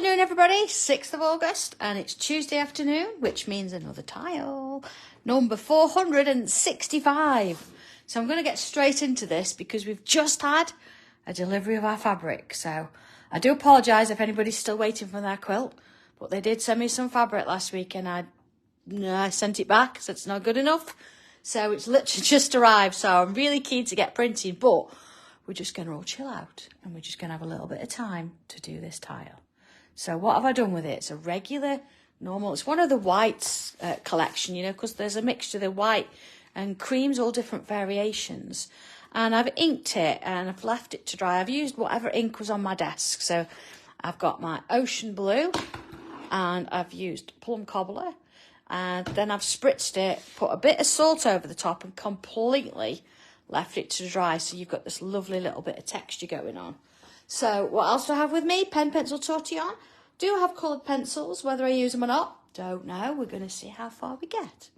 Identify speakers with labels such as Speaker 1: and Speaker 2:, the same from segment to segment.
Speaker 1: afternoon, everybody. 6th of August, and it's Tuesday afternoon, which means another tile, number 465. So I'm going to get straight into this because we've just had a delivery of our fabric. So I do apologise if anybody's still waiting for their quilt, but they did send me some fabric last week, and I sent it back, so it's not good enough. So it's literally just arrived, so I'm really keen to get printing, but we're just going to all chill out, and we're just going to have a little bit of time to do this tile. So what have I done with it? It's a regular, normal, it's one of the whites collection, you know, because there's a mixture of the white and creams, all different variations. And I've inked it, and I've left it to dry. I've used whatever ink was on my desk. So I've got my ocean blue, and I've used Plum Cobbler, and then I've spritzed it, put a bit of salt over the top, and completely left it to dry, so you've got this lovely little bit of texture going on. So what else do I have with me? Pen, pencil, tortillon. Do have coloured pencils, whether I use them or not, don't know. We're going to see how far we get.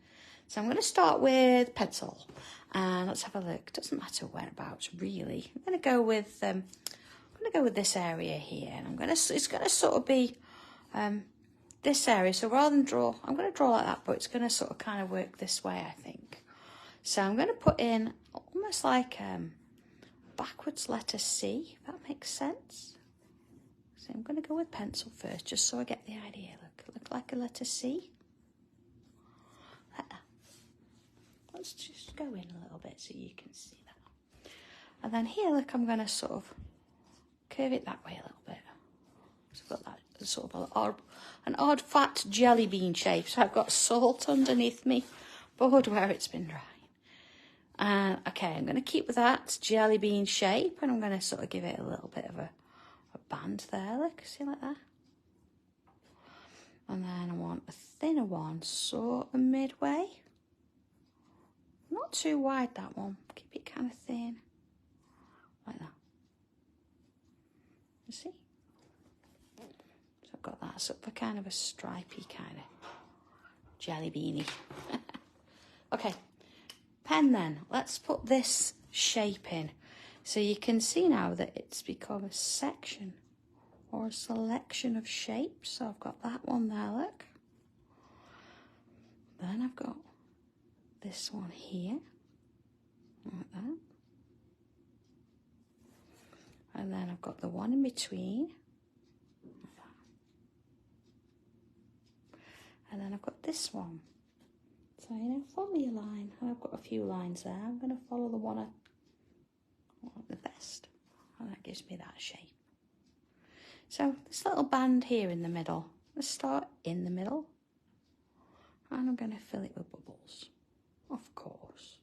Speaker 1: So I'm going to start with pencil, and let's have a look. Doesn't matter whereabouts really. I'm going to go with this area here, and it's going to sort of be this area. So rather than draw, I'm going to draw like that, but it's going to sort of kind of work this way, I think. So I'm going to put in almost like backwards letter C, if that makes sense. So I'm going to go with pencil first, just so I get the idea. Look like a letter C. Like that. Let's just go in a little bit so you can see that. And then here, look, I'm going to sort of curve it that way a little bit. So I've got that sort of an odd fat jelly bean shape. So I've got salt underneath me board where it's been dry. Okay, I'm going to keep with that jelly bean shape, and I'm going to sort of give it a little bit of a band there, look, see, like that. And then I want a thinner one, sort of midway. Not too wide, that one. Keep it kind of thin, like that. You see? So I've got that sort of a kind of a stripy kind of jelly beanie. Okay. Pen then, let's put this shape in. So you can see now that it's become a section or a selection of shapes. So I've got that one there, look. Then I've got this one here, like that. And then I've got the one in between, like that. And then I've got this one. So, you know, follow your line. I've got a few lines there. I'm going to follow the one I want the best. And that gives me that shape. So, this little band here in the middle. Let's start in the middle. And I'm going to fill it with bubbles. Of course.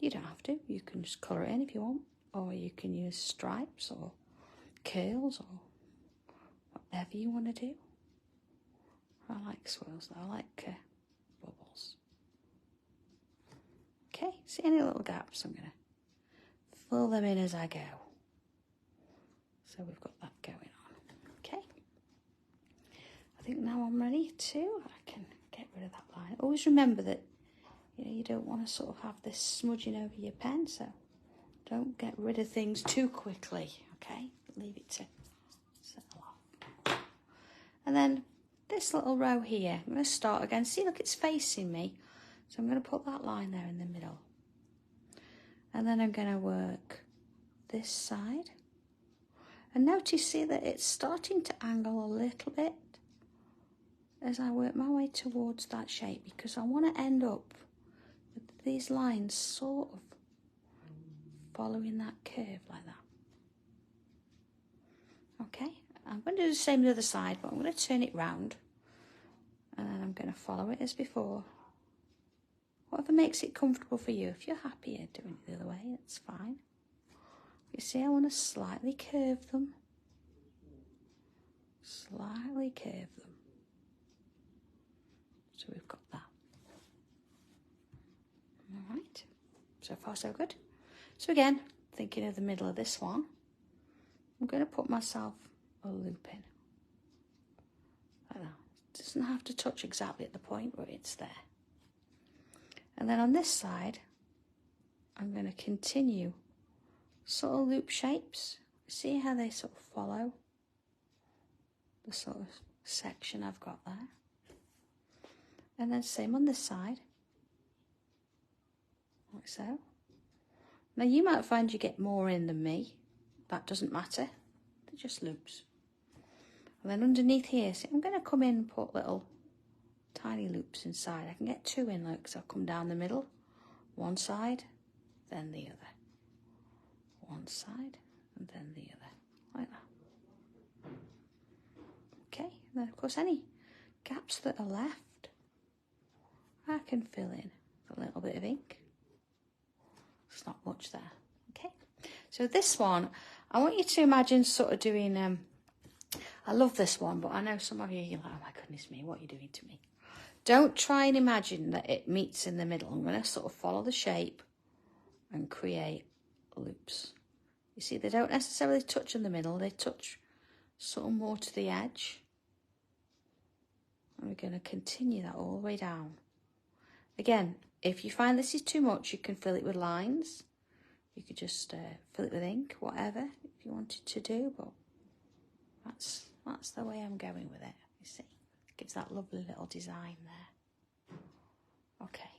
Speaker 1: You don't have to. You can just colour it in if you want. Or you can use stripes or curls or whatever you want to do. I like swirls though. I like bubbles. Okay, see any little gaps? I'm going to fill them in as I go. So we've got that going on. Okay. I think now I'm ready to, I can get rid of that line. Always remember that, you know, you don't want to sort of have this smudging over your pen, so don't get rid of things too quickly, okay? Leave it to settle off. And then this little row here, I'm going to start again. See, look, it's facing me. So I'm going to put that line there in the middle. And then I'm going to work this side. And notice, see that it's starting to angle a little bit as I work my way towards that shape, because I want to end up with these lines sort of following that curve like that. Okay, I'm going to do the same the other side, but I'm going to turn it round. And then I'm going to follow it as before. Whatever makes it comfortable for you. If you're happier doing it the other way, that's fine. You see, I want to slightly curve them. Slightly curve them. So we've got that. All right. So far, so good. So again, thinking of the middle of this one, I'm going to put myself a loop in. Like that. It doesn't have to touch exactly at the point where it's there. And then on this side, I'm going to continue sort of loop shapes. See how they sort of follow? the sort of section I've got there. And then same on this side, like so. Now you might find you get more in than me. That doesn't matter, they're just loops. And then underneath here, see, I'm going to come in and put little tiny loops inside. I can get 2 in, look, so I'll come down the middle, one side, then the other. One side, and then the other, like that. Okay, and then of course any gaps that are left, I can fill in with a little bit of ink. There's not much there, okay? So this one, I want you to imagine sort of doing, I love this one, but I know some of you, you're like, oh my goodness me, what are you doing to me? Don't try and imagine that it meets in the middle. I'm going to sort of follow the shape and create loops. You see, they don't necessarily touch in the middle, they touch sort of more to the edge. And we're going to continue that all the way down. Again, if you find this is too much, you can fill it with lines. You could just fill it with ink, whatever, if you wanted to do, but that's the way I'm going with it, you see. It gives that lovely little design there. Okay,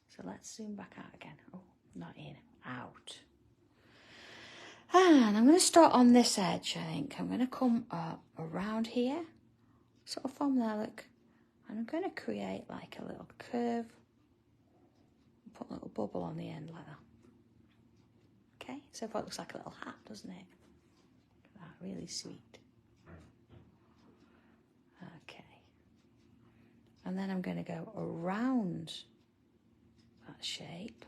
Speaker 1: so let's zoom back out again. Oh, not in, out. And I'm going to start on this edge, I think. I'm going to come up around here, sort of from there, look. And I'm going to create like a little curve. Put a little bubble on the end like that. Okay, so far it looks like a little hat, doesn't it? That, really sweet. Okay. And then I'm going to go around that shape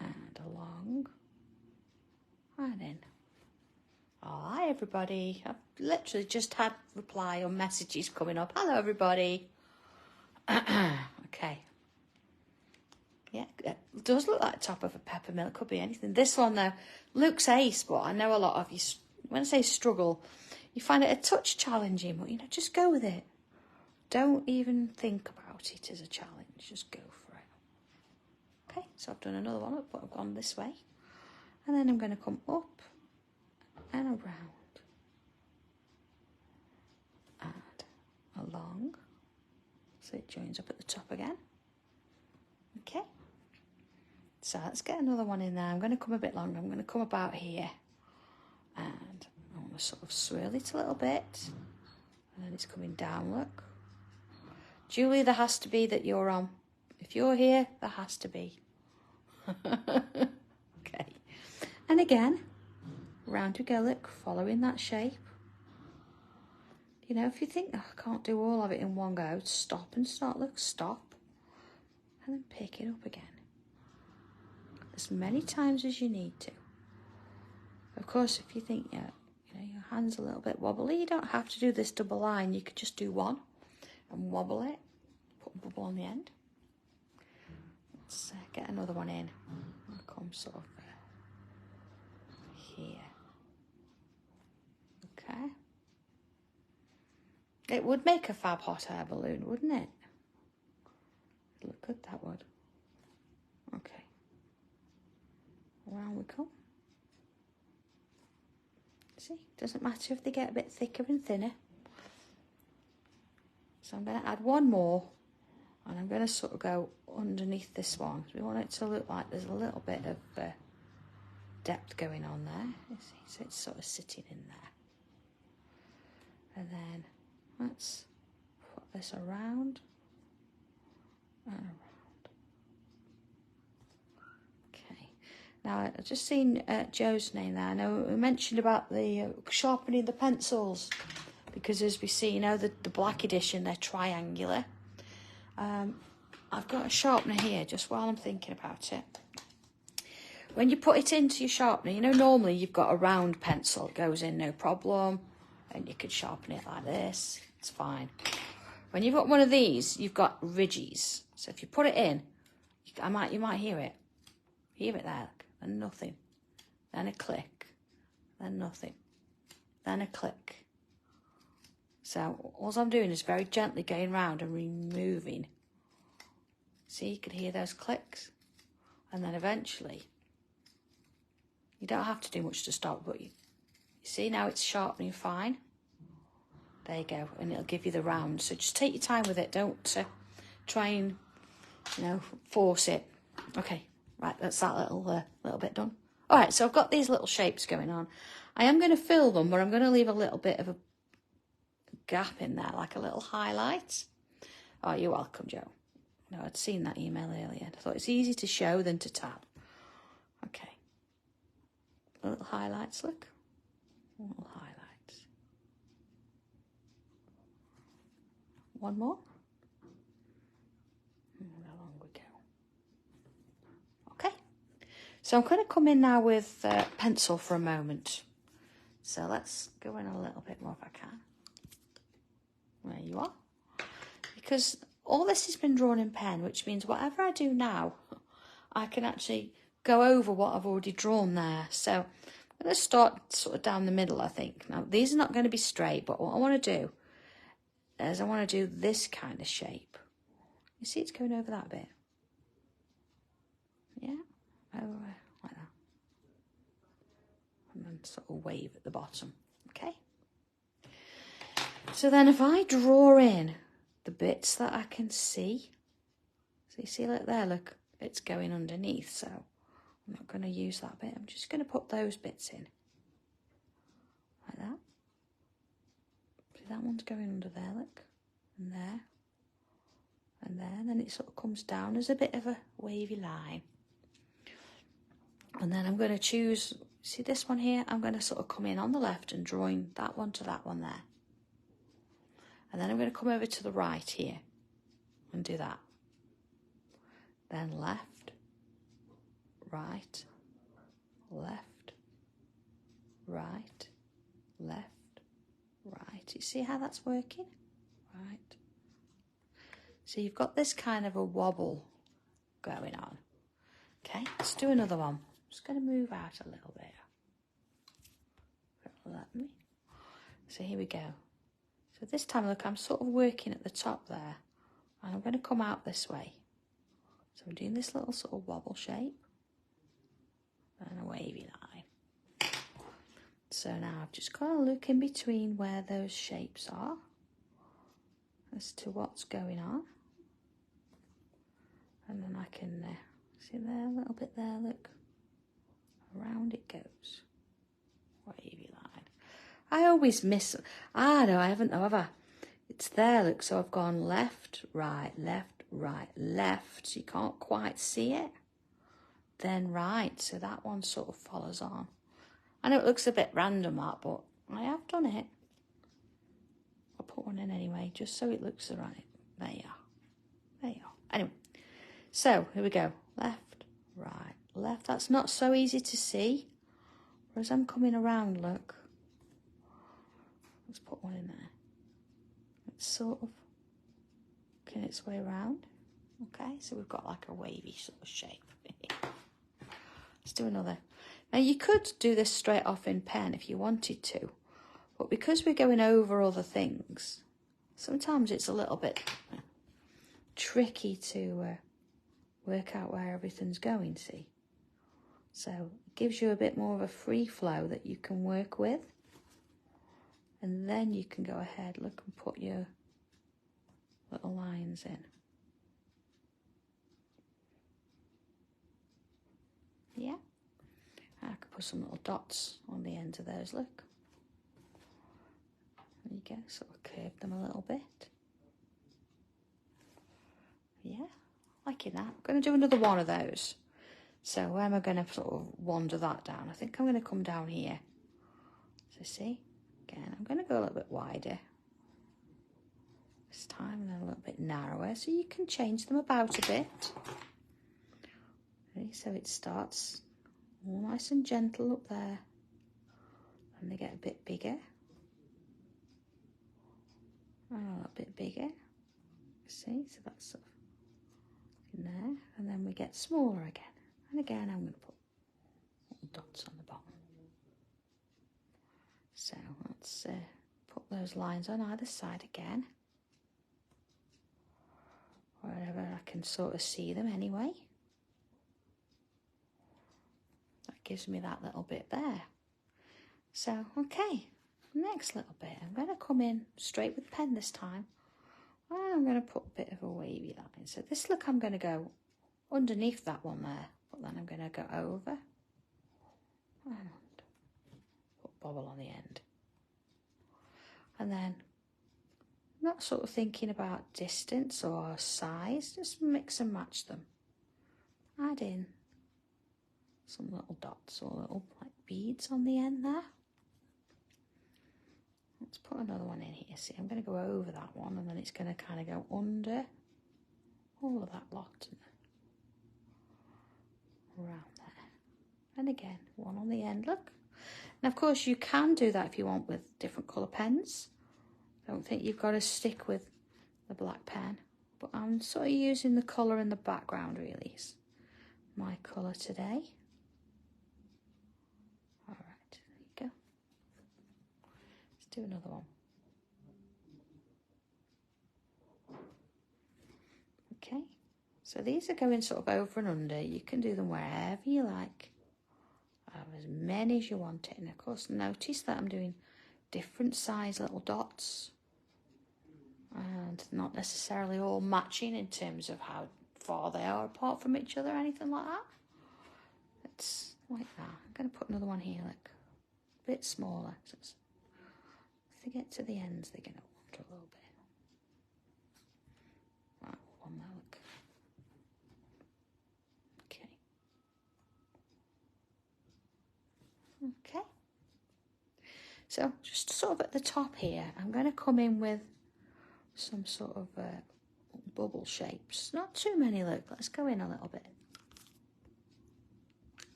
Speaker 1: and along and in. Oh, hi everybody. I've literally just had reply on messages coming up. Hello everybody. Okay. Yeah, it does look like the top of a peppermill. It could be anything. This one though looks ace, but I know a lot of you, when I say struggle, you find it a touch challenging, but you know, just go with it. Don't even think about it as a challenge, just go for it. Okay, so I've done another one, but I've gone this way. And then I'm going to come up and around and along, so it joins up at the top again. Okay, so let's get another one in there. I'm going to come a bit longer. I'm going to come about here and I want to sort of swirl it a little bit, and then it's coming down, look. Julie, there has to be that you're on. If you're here, there has to be. Okay, and again, round we go, look, following that shape. You know, if you think, oh, I can't do all of it in one go, stop and start, look, stop. And then pick it up again. As many times as you need to. Of course, if you think, yeah, you know, your hand's a little bit wobbly, you don't have to do this double line. You could just do one and wobble it, put a bubble on the end. Let's get another one in. I'll come sort of here. Okay. It would make a fab hot air balloon, wouldn't it? It'd look good, that would. Okay. Around we come. See, doesn't matter if they get a bit thicker and thinner. So I'm going to add one more, and I'm going to sort of go underneath this one. We want it to look like there's a little bit of depth going on there. You see, so it's sort of sitting in there. And then let's put this around and around. Okay. Now I've just seen Joe's name there. I know we mentioned about the sharpening the pencils, because as we see, you know, the black edition, they're triangular. I've got a sharpener here just while I'm thinking about it. When you put it into your sharpener, you know, normally you've got a round pencil. It goes in, no problem. And you could sharpen it like this. It's fine. When you've got one of these, you've got ridges. So if you put it in, you might hear it. Hear it there, and nothing. Then a click. Then nothing. Then a click. So all I'm doing is very gently going round and removing. See, you can hear those clicks. And then eventually, you don't have to do much to stop, but you see now it's sharpening fine. There you go, and it'll give you the round. So just take your time with it. Don't try and, you know, force it. Okay, right, that's that little bit done. All right, so I've got these little shapes going on. I am going to fill them, but I'm going to leave a little bit of a gap in there, like a little highlight. Oh, you're welcome, Joe. No, I'd seen that email earlier. I thought it's easy to show than to tell. Okay. Little highlights, look. Little highlights. One more. How long we go? Okay. So I'm going to come in now with pencil for a moment. So let's go in a little bit more if I can. There you are. Because all this has been drawn in pen, which means whatever I do now, I can actually go over what I've already drawn there. So I'm going to start sort of down the middle, I think. Now, these are not going to be straight, but what I want to do is I want to do this kind of shape. You see it's going over that bit? Yeah, over like that. And then sort of wave at the bottom, okay? So then if I draw in the bits that I can see, so you see like there, look, it's going underneath, so I'm not going to use that bit. I'm just going to put those bits in, like that. See, that one's going under there, look, and there, and there, and then it sort of comes down as a bit of a wavy line. And then I'm going to choose, see this one here, I'm going to sort of come in on the left and drawing that one to that one there. And then I'm going to come over to the right here and do that. Then left, right, left, right, left, right. You see how that's working? Right. So you've got this kind of a wobble going on. Okay, let's do another one. I'm just going to move out a little bit. Let me. So here we go. So this time, look, I'm sort of working at the top there, and I'm going to come out this way. So I'm doing this little sort of wobble shape and a wavy line. So now I've just got to look in between where those shapes are as to what's going on. And then I can, see there, a little bit there, look. Around it goes. Wavy line. I always miss, no, I haven't, however. It's there, look, so I've gone left, right, left, so you can't quite see it. Then right, so that one sort of follows on. I know it looks a bit random, that, but I have done it. I'll put one in anyway, just so it looks right. There you are. There you are. Anyway, so here we go. Left, right, left. That's not so easy to see. Whereas I'm coming around, look. Let's put one in there. It's sort of working its way around. Okay, so we've got like a wavy sort of shape. Let's do another. Now you could do this straight off in pen if you wanted to, but because we're going over other things, sometimes it's a little bit tricky to work out where everything's going, see? So it gives you a bit more of a free flow that you can work with. And then you can go ahead, look, and put your little lines in. Yeah. I could put some little dots on the ends of those, look. There you go, sort of curve them a little bit. Yeah, liking that. I'm going to do another one of those. So where am I going to sort of wander that down? I think I'm going to come down here. So see? Again, I'm going to go a little bit wider this time, and then a little bit narrower, so you can change them about a bit. Okay, so it starts all nice and gentle up there, and they get a bit bigger, and a little bit bigger. See, so that's sort of in there, and then we get smaller again. And again, I'm going to put little dots on the bottom. So let's put those lines on either side again. Wherever I can sort of see them anyway. That gives me that little bit there. So, okay, next little bit, I'm going to come in straight with the pen this time. And I'm going to put a bit of a wavy line. So this look, I'm going to go underneath that one there. But then I'm going to go over. And put a bobble on the end. And then, not sort of thinking about distance or size. Just mix and match them. Add in some little dots or little like beads on the end there. Let's put another one in here. See, I'm going to go over that one and then it's going to kind of go under all of that lot and around there. And again, one on the end, look. And of course you can do that if you want with different colour pens. Don't think you've got to stick with the black pen. But I'm sort of using the colour in the background really. It's my colour today. Alright, there you go. Let's do another one. Okay, so these are going sort of over and under. You can do them wherever you like. As many as you want it. And of course notice that I'm doing different size little dots. And not necessarily all matching in terms of how far they are apart from each other or anything like that. It's like that. I'm going to put another one here, like a bit smaller. So if they get to the ends, they're going to wander a little bit. Right, one there, look. Okay. So just sort of at the top here, I'm going to come in with some sort of bubble shapes. Not too many, look. Let's go in a little bit.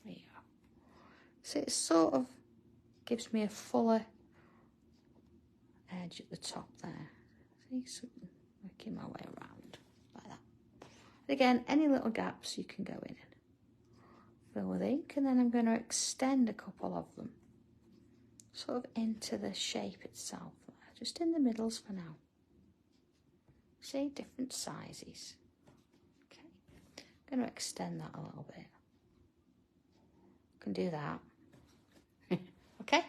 Speaker 1: There you go. So it sort of gives me a fuller edge at the top there. See, so working my way around like that. And again, any little gaps you can go in and fill with ink, and then I'm going to extend a couple of them sort of into the shape itself, just in the middles for now. See, different sizes. Okay, I'm going to extend that a little bit. Can do that. Okay,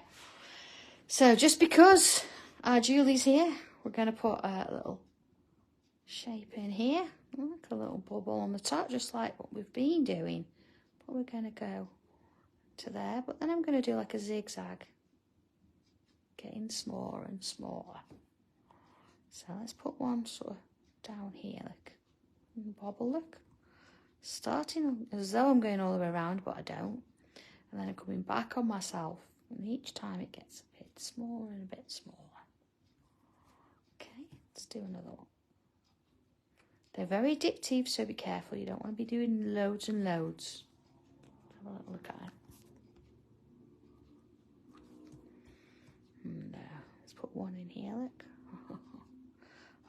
Speaker 1: so just because our Julie's here, we're going to put a little shape in here, like a little bubble on the top, just like what we've been doing. But we're going to go to there, but then I'm going to do like a zigzag, getting smaller and smaller. So let's put one sort of down here, like bobble, look. Starting as though I'm going all the way around, but I don't. And then I'm coming back on myself, and each time it gets a bit smaller and a bit smaller. Okay, let's do another one. They're very addictive, so be careful. You don't want to be doing loads and loads. Have a little look at it. And let's put one in here, look.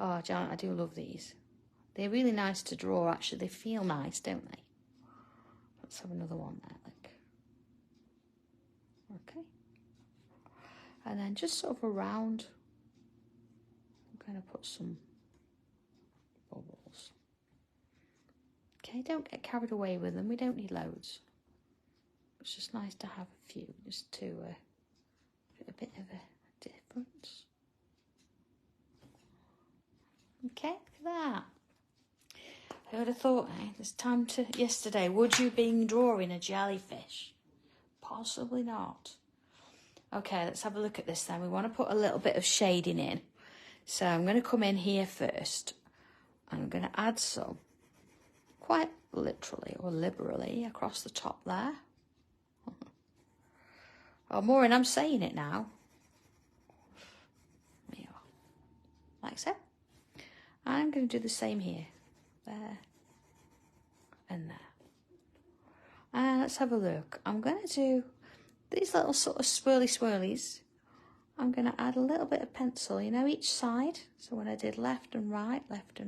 Speaker 1: Oh, John, I do love these. They're really nice to draw, actually. They feel nice, don't they? Let's have another one there, look. Okay. And then just sort of around, I'm going to put some bubbles. Okay, don't get carried away with them. We don't need loads. It's just nice to have a few, just to a bit of a difference. Okay, look at that. I would have thought, this time to yesterday, would you be drawing a jellyfish? Possibly not. Okay, let's have a look at this then. We want to put a little bit of shading in. So I'm going to come in here first. And I'm going to add some, quite literally or liberally, across the top there. Oh, Maureen, I'm saying it now. There you are. Like so. I'm going to do the same here. There. And there. And let's have a look. I'm going to do these little sort of swirlies. I'm going to add a little bit of pencil, you know, each side. So when I did left and right. Like that.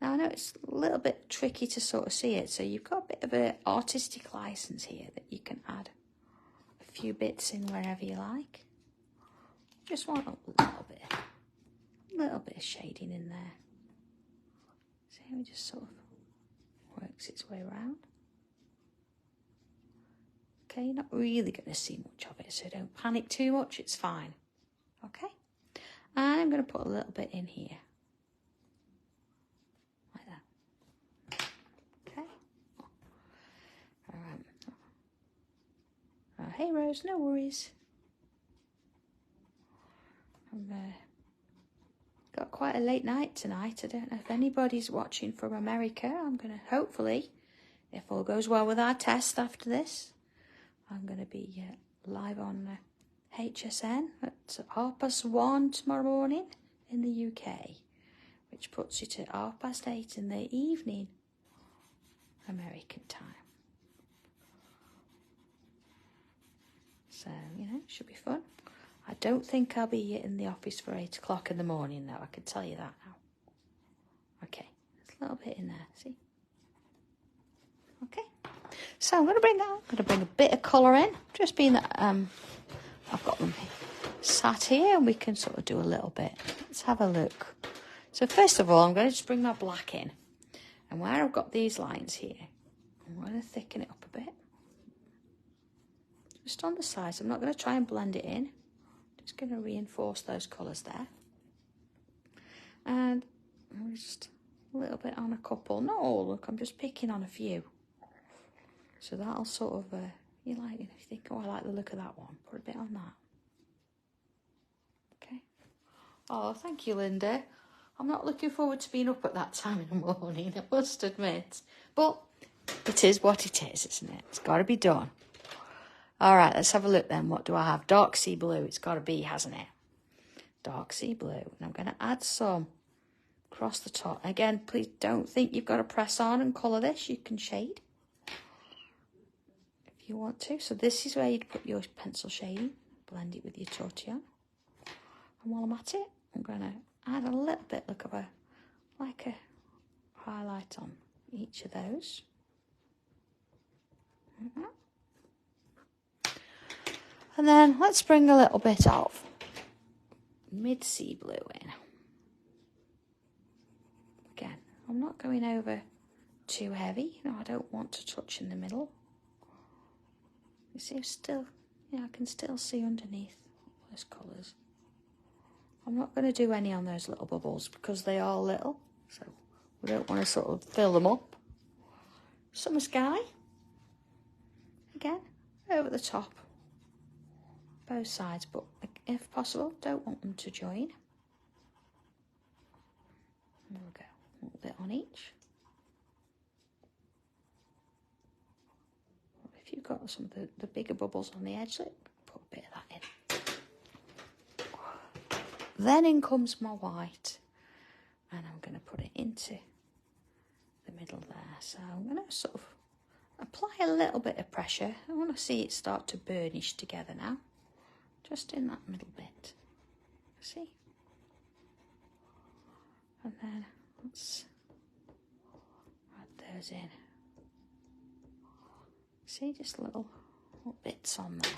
Speaker 1: Now I know it's a little bit tricky to sort of see it, so you've got a bit of an artistic license here that you can add a few bits in wherever you like. Just want a little bit of shading in there. See, it just sort of works its way around. Okay, you're not really going to see much of it, so don't panic too much, it's fine. Okay, and I'm going to put a little bit in here. Like that. Okay. Alright. Hey Rose, no worries. I've got quite a late night tonight. I don't know if anybody's watching from America. I'm going to, hopefully, if all goes well with our test after this, I'm going to be live on HSN at 1:30 tomorrow morning in the UK, which puts it at 8:30 in the evening, American time. So, you know, should be fun. I don't think I'll be in the office for 8 o'clock in the morning, though. I can tell you that now. Okay, there's a little bit in there, see? Okay, so I'm going to bring a bit of colour in. Just being that I've got them sat here, and we can sort of do a little bit. Let's have a look. So first of all, I'm going to just bring my black in. And where I've got these lines here, I'm going to thicken it up a bit. Just on the sides. I'm not going to try and blend it in. Just going to reinforce those colours there. And just a little bit on a couple. Not all, look, I'm just picking on a few. So that'll sort of, you think, oh, I like the look of that one. Put a bit on that. Okay. Oh, thank you, Linda. I'm not looking forward to being up at that time in the morning, I must admit. But it is what it is, isn't it? It's got to be done. All right, let's have a look then. What do I have? Dark sea blue. It's got to be, hasn't it? Dark sea blue. And I'm going to add some across the top. Again, please don't think you've got to press on and colour this. You can shade if you want to. So this is where you'd put your pencil shading. Blend it with your Tortillon. And while I'm at it, I'm going to add a little bit, look, of like a highlight on each of those. Mm-hmm. And then let's bring a little bit of mid-sea blue in. Again, I'm not going over too heavy. No, I don't want to touch in the middle. You see, I can still see underneath those colours. I'm not going to do any on those little bubbles because they are little. So we don't want to sort of fill them up. Summer sky. Again, over the top. Both sides, but if possible, don't want them to join. There we go, a little bit on each. If you've got some of the bigger bubbles on the edge, put a bit of that in. Then in comes my white, and I'm going to put it into the middle there. So I'm going to sort of apply a little bit of pressure. I want to see it start to burnish together now. Just in that middle bit, see? And then let's add those in. See, just little bits on there.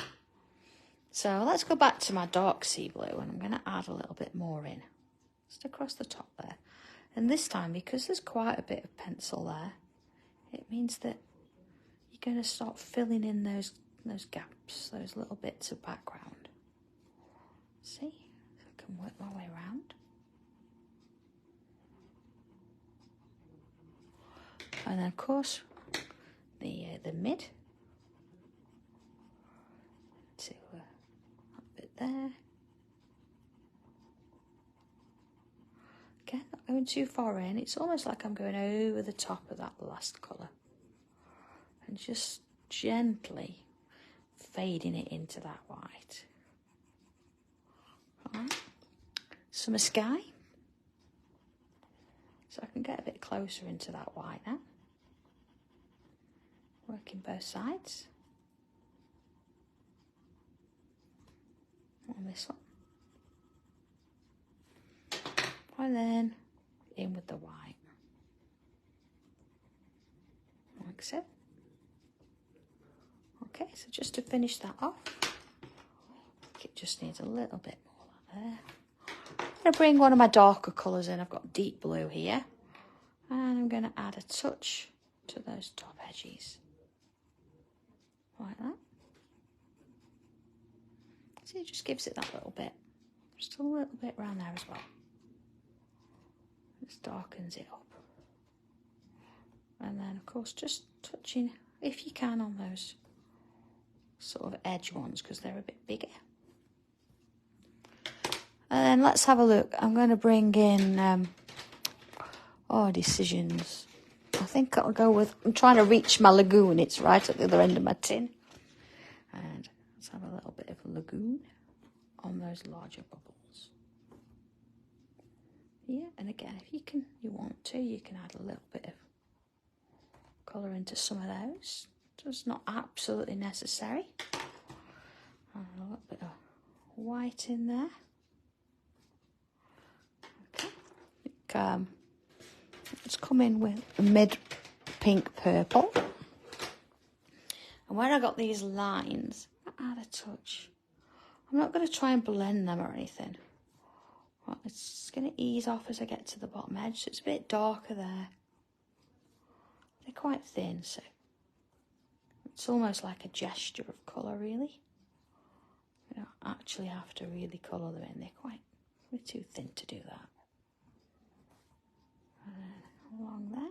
Speaker 1: So let's go back to my dark sea blue, and I'm going to add a little bit more in. Just across the top there. And this time, because there's quite a bit of pencil there, it means that you're going to start filling in those gaps, those little bits of background. See, so I can work my way around. And then, of course, the mid. To that bit there. Again, not going too far in. It's almost like I'm going over the top of that last colour. And just gently fading it into that white. Right. Summer sky. So I can get a bit closer into that white now. Working both sides. On this one. And then in with the white. Like so. Okay, so just to finish that off, it just needs a little bit more like there. I'm going to bring one of my darker colours in. I've got deep blue here. And I'm going to add a touch to those top edges. Like that. See, it just gives it that little bit. Just a little bit around there as well. Just darkens it up. And then, of course, just touching, if you can, on those sort of edge ones, because they're a bit bigger. And then let's have a look. I'm going to bring in, decisions. I think I'll go with, I'm trying to reach my Lagoon. It's right at the other end of my tin. And let's have a little bit of Lagoon on those larger bubbles. Yeah, and again, if you want to, you can add a little bit of colour into some of those. Just not absolutely necessary. And a little bit of white in there. Okay. Let's come in with a mid-pink purple. And where I got these lines, add a touch. I'm not going to try and blend them or anything. Well, it's going to ease off as I get to the bottom edge, so it's a bit darker there. They're quite thin, so it's almost like a gesture of colour, really. You don't actually have to really colour them in. They're too thin to do that. Along there.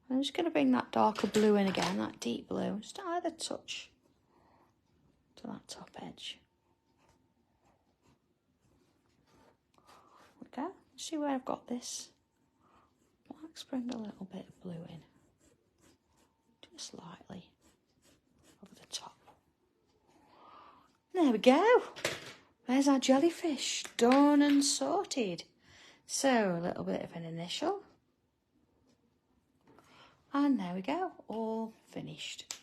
Speaker 1: I'm just going to bring that darker blue in again, that deep blue. Just add a touch to that top edge. There we go. See where I've got this? Let's bring a little bit of blue in. Just lightly over the top. There we go. There's our jellyfish, done and sorted. So, a little bit of an initial. And there we go, all finished.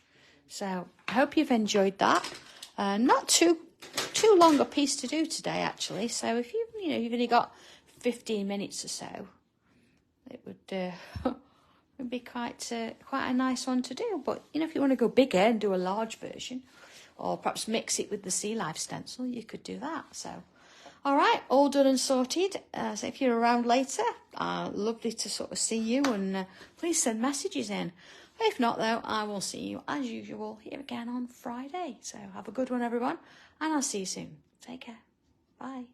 Speaker 1: So, I hope you've enjoyed that. Not too long a piece to do today, actually. So, if you've only got 15 minutes or so, it would be quite a nice one to do. But if you want to go bigger and do a large version, or perhaps mix it with the sea life stencil, you could do that. So, all right, all done and sorted. So if you're around later, lovely to sort of see you, and please send messages in. If not, though, I will see you as usual here again on Friday. So have a good one, everyone, and I'll see you soon. Take care. Bye.